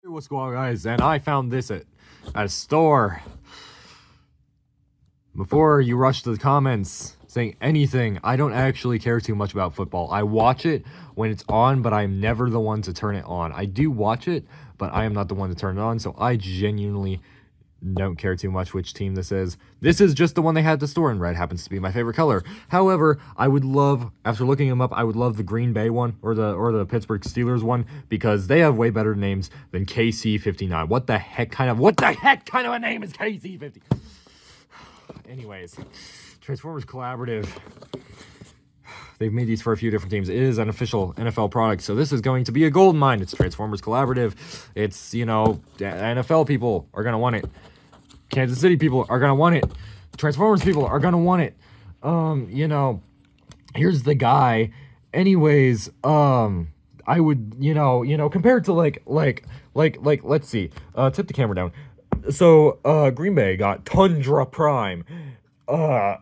Hey, what's going on, guys? And I found this at a store. Before you rush to the comments saying anything, I don't actually care too much about football. I watch it when it's on, but I'm never the one to turn it on. I do watch it, but I am not the one to turn it on, so I genuinely don't care too much which team this is. This is just the one they had at the store, and red happens to be my favorite color. However, I would love, after looking them up, I would love the Green Bay one or the Pittsburgh Steelers one because they have way better names than KC-59. What the heck kind of a name is KC-59? Anyways, Transformers Collaborative. They've made these for a few different teams. It is an official NFL product, so this is going to be a gold mine. It's Transformers Collaborative. It's, NFL people are going to want it. Kansas City people are going to want it. Transformers people are going to want it. Here's the guy. Anyways, I would, compared to like, let's see. Tip the camera down. So, Green Bay got Tundra Prime. The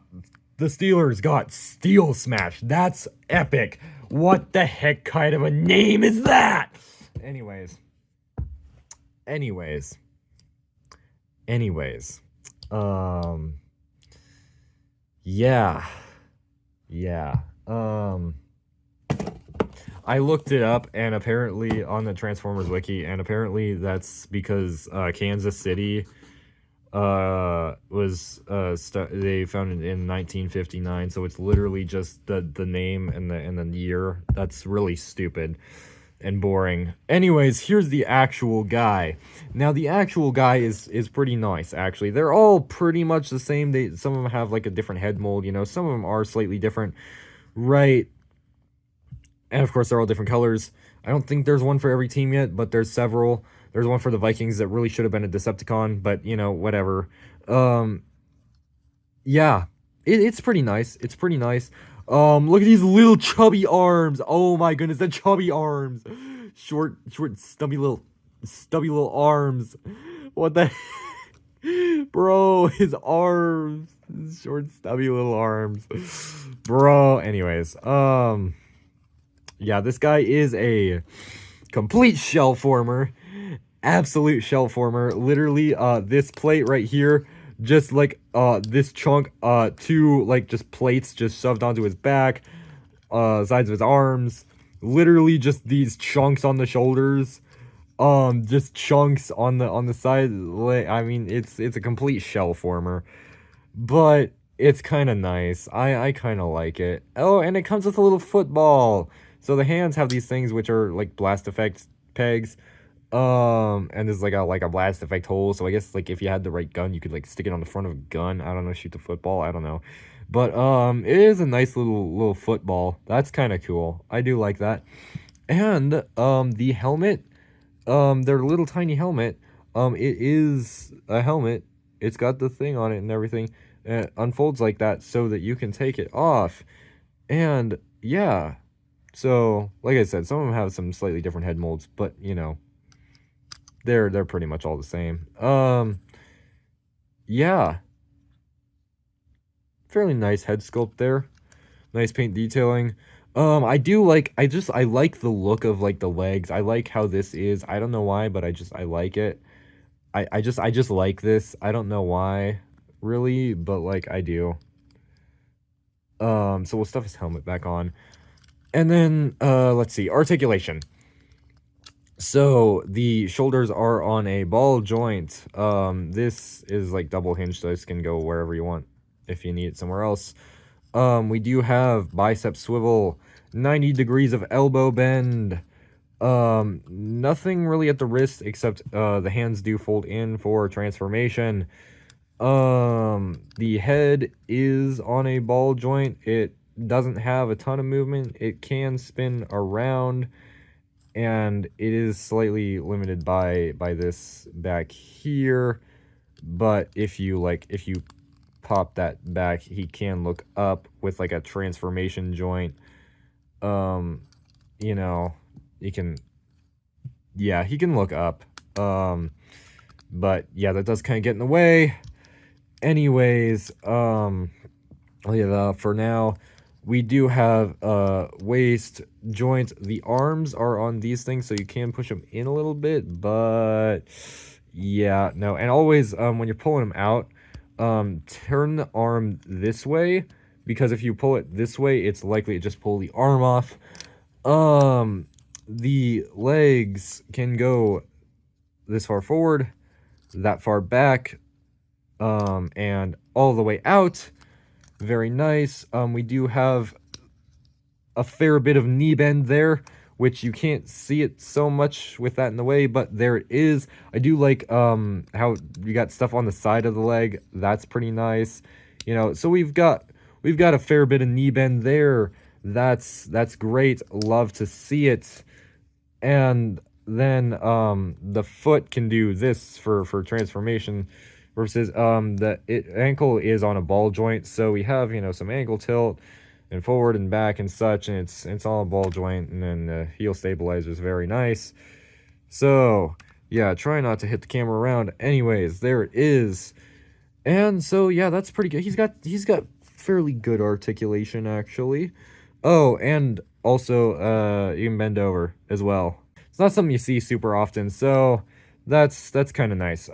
Steelers got Steel Smash. That's epic. What the heck kind of a name is that? Anyways. Yeah. I looked it up, and apparently on the Transformers wiki, and apparently that's because Kansas City was they founded in 1959, so it's literally just the name and the year. That's really stupid and boring. Anyways, here's the actual guy. Now the actual guy is pretty nice, actually. They're all pretty much the same. Some of them have like a different head mold, some of them are slightly different, right? And of course they're all different colors. I don't think there's one for every team yet, but there's several. There's one for the Vikings that really should have been a Decepticon, but, whatever. Yeah. It's pretty nice. It's pretty nice. Look at these little chubby arms. Oh my goodness, the chubby arms. Short, stubby little arms. What the Bro, his arms. His short, stubby little arms. Bro, anyways. Yeah, this guy is a complete shell former. Absolute shell former. Literally, this plate right here, just like this chunk, two like just plates just shoved onto his back, sides of his arms. Literally just these chunks on the shoulders, just chunks on the side. I mean, it's a complete shell former, but it's kind of nice. I kind of like it. Oh, and it comes with a little football. So the hands have these things which are like blast effect pegs. And there's like a blast effect hole, so I guess like if you had the right gun, you could like stick it on the front of a gun. I don't know, shoot the football, I don't know. But it is a nice little football. That's kind of cool. I do like that. And the helmet, their little tiny helmet, it is a helmet. It's got the thing on it and everything. It unfolds like that so that you can take it off. And yeah. So, like I said, some of them have some slightly different head molds, but they're pretty much all the same. Yeah. Fairly nice head sculpt there. Nice paint detailing. I like the look of like the legs. I like how this is. I don't know why, but I like it. I just like this. I don't know why, really, but like I do. So we'll stuff his helmet back on. And then let's see, articulation. So the shoulders are on a ball joint. This is like double hinged, so this can go wherever you want if you need it somewhere else. We do have bicep swivel, 90 degrees of elbow bend. Nothing really at the wrist except the hands do fold in for transformation. The head is on a ball joint. It doesn't have a ton of movement. It can spin around, and it is slightly limited by this back here. But if you pop that back, he can look up with like a transformation joint. He can look up. But yeah, that does kind of get in the way. Anyways, yeah, for now, We do have waist joints. The arms are on these things, so you can push them in a little bit, but yeah, no. And always when you're pulling them out, turn the arm this way, because if you pull it this way, it's likely to just pull the arm off. The legs can go this far forward, that far back, and all the way out. Very nice. We do have a fair bit of knee bend there, which you can't see it so much with that in the way, but there it is. I do like how you got stuff on the side of the leg. That's pretty nice. You know, so we've got a fair bit of knee bend there. That's great. Love to see it. And then the foot can do this for transformation, versus the ankle is on a ball joint, so we have, you know, some ankle tilt and forward and back and such, and it's all a ball joint, and then the heel stabilizer is very nice. So yeah, try not to hit the camera around. Anyways, there it is. And so yeah, that's pretty good. He's got fairly good articulation, actually. Oh, and also you can bend over as well. It's not something you see super often, so that's kind of nice.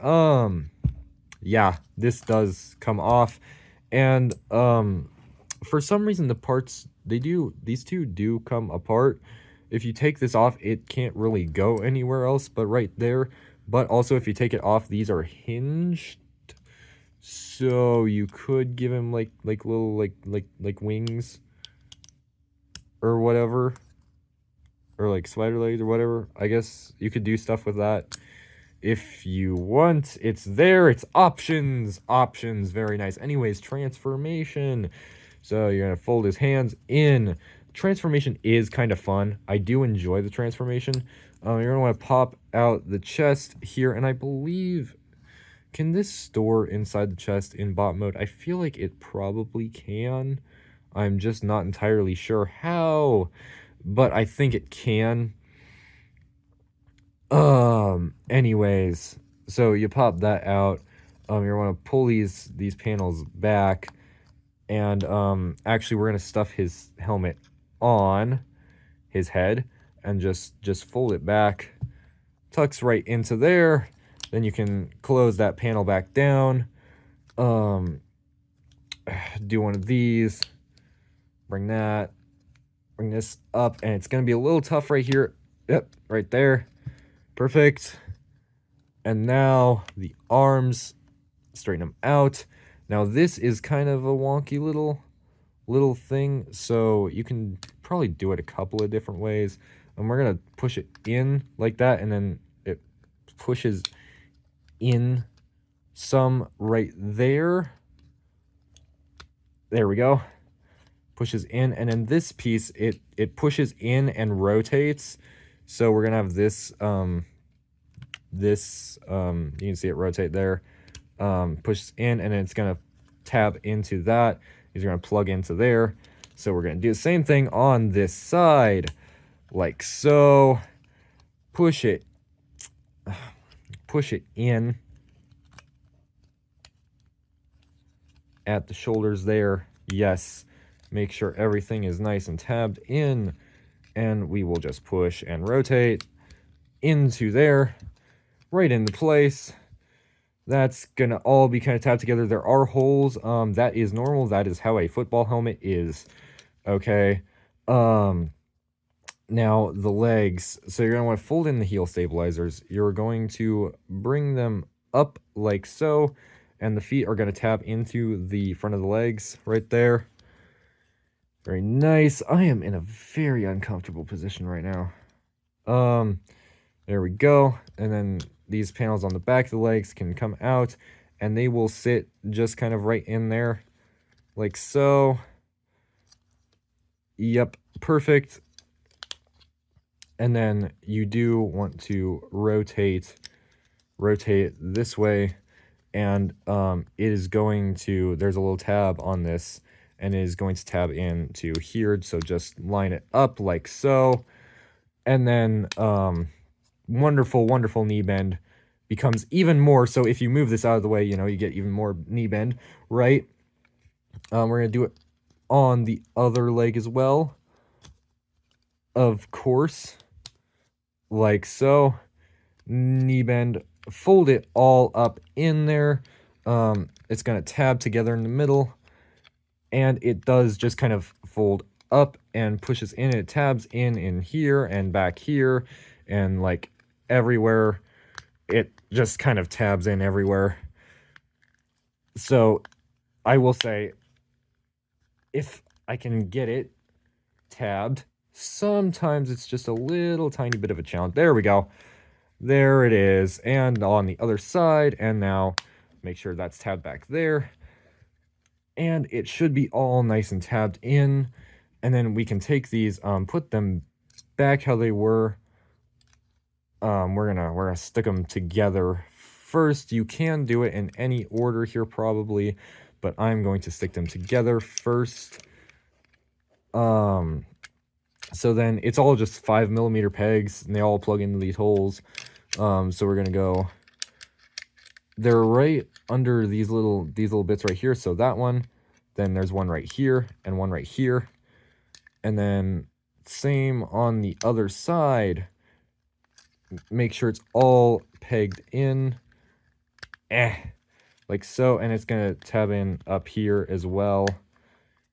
Yeah, this does come off, and for some reason the parts, these two do come apart. If you take this off, it can't really go anywhere else but right there. But also, if you take it off, these are hinged, so you could give him like little like wings or whatever, or like spider legs or whatever. I guess you could do stuff with that if you want. It's there. It's options. Very nice. Anyways, transformation. So you're gonna fold his hands in. Transformation is kind of fun. I do enjoy the transformation. You're gonna want to pop out the chest here, and I believe, can this store inside the chest in bot mode? I feel like it probably can. I'm just not entirely sure how, but I think it can. Anyways, so you pop that out. You want to pull these panels back, and actually we're gonna stuff his helmet on his head and just fold it back. Tucks right into there. Then you can close that panel back down. Do one of these. Bring this up, and it's gonna be a little tough right here. Yep, right there. Perfect. And now the arms, straighten them out. Now this is kind of a wonky little thing, so you can probably do it a couple of different ways. And we're gonna push it in like that, and then it pushes in some right there. There we go. Pushes in, and then this piece, it pushes in and rotates. So we're gonna have this you can see it rotate there, pushes in, and then it's gonna tab into that. These are gonna plug into there. So we're gonna do the same thing on this side, like so. Push it in at the shoulders there. Yes, make sure everything is nice and tabbed in, and we will just push and rotate into there, right into place. That's gonna all be kind of tabbed together. There are holes. That is normal. That is how a football helmet is. Okay. Now the legs. So you're gonna want to fold in the heel stabilizers. You're going to bring them up like so, and the feet are gonna tap into the front of the legs right there. Very nice. I am in a very uncomfortable position right now. There we go. And then these panels on the back of the legs can come out, and they will sit just kind of right in there, like so. Yep, perfect. And then you do want to rotate this way, and it is going to, there's a little tab on this, and it is going to tab into here. So just line it up like so, and then wonderful knee bend becomes even more. So if you move this out of the way, you know, you get even more knee bend, right? We're gonna do it on the other leg as well, of course, like so. Knee bend, fold it all up in there. It's gonna tab together in the middle, and it does just kind of fold up and pushes in. It tabs in here and back here, and like everywhere. It just kind of tabs in everywhere. So I will say, if I can get it tabbed, sometimes it's just a little tiny bit of a challenge. There we go. There it is. And on the other side, and now make sure that's tabbed back there. And it should be all nice and tabbed in. And then we can take these, put them back how they were. We're gonna stick them together first. You can do it in any order here probably, but I'm going to stick them together first. So then it's all just 5mm pegs, and they all plug into these holes. So we're gonna go. They're right under these little bits right here. So that one, then there's one right here and one right here, and then same on the other side. Make sure it's all pegged in, like so, and it's gonna tab in up here as well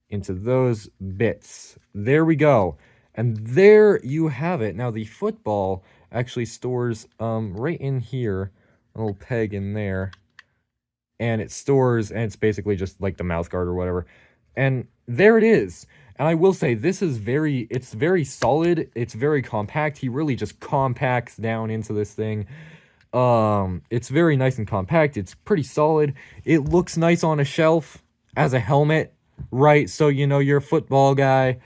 into those bits. There we go. And there you have it. Now the football actually stores right in here, a little peg in there, and it stores, and it's basically just like the mouth guard or whatever. And there it is. And I will say, this is it's very solid. It's very compact. He really just compacts down into this thing. It's very nice and compact. It's pretty solid. It looks nice on a shelf as a helmet, right? So, you know, you're a football guy,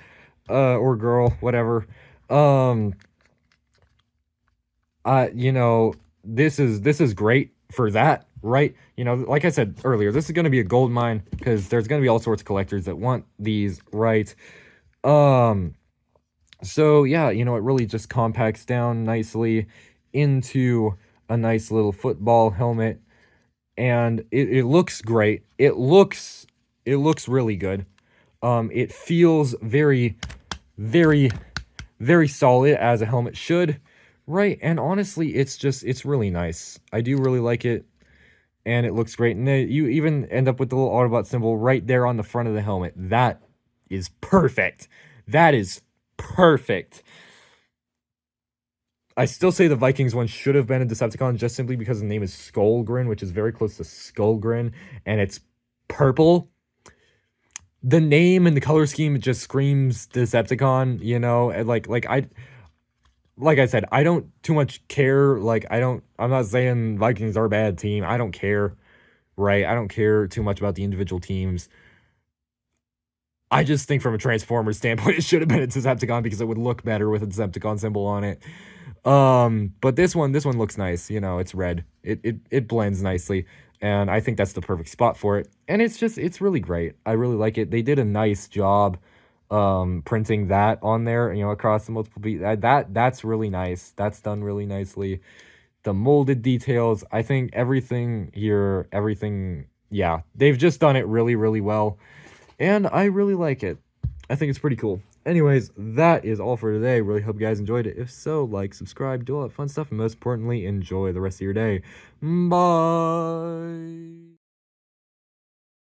or girl, whatever. You know, this is great for that, right? You know, like I said earlier, this is going to be a gold mine, because there's going to be all sorts of collectors that want these, right? So yeah, you know, it really just compacts down nicely into a nice little football helmet, and it looks great. It looks really good. It feels very, very, very solid, as a helmet should, right? And honestly, it's really nice. I do really like it, and it looks great. And then you even end up with the little Autobot symbol right there on the front of the helmet. That is perfect. That is perfect. I still say the Vikings one should have been a Decepticon, just simply because the name is Skullgrin, which is very close to Skullgrin, and it's purple. The name and the color scheme just screams Decepticon, you know, and like I said, I don't too much care. Like, I'm not saying Vikings are a bad team. I don't care, right? I don't care too much about the individual teams. I just think from a Transformers standpoint, it should have been a Decepticon, because it would look better with a Decepticon symbol on it. But this one looks nice. You know, it's red. It blends nicely, and I think that's the perfect spot for it. And it's really great. I really like it. They did a nice job printing that on there, you know, across the multiple pieces. That's really nice. That's done really nicely. The molded details, I think everything here, yeah, they've just done it really, really well, and I really like it. I think it's pretty cool. Anyways, that is all for today. Really hope you guys enjoyed it. If so, like, subscribe, do all that fun stuff, and most importantly, enjoy the rest of your day. Bye!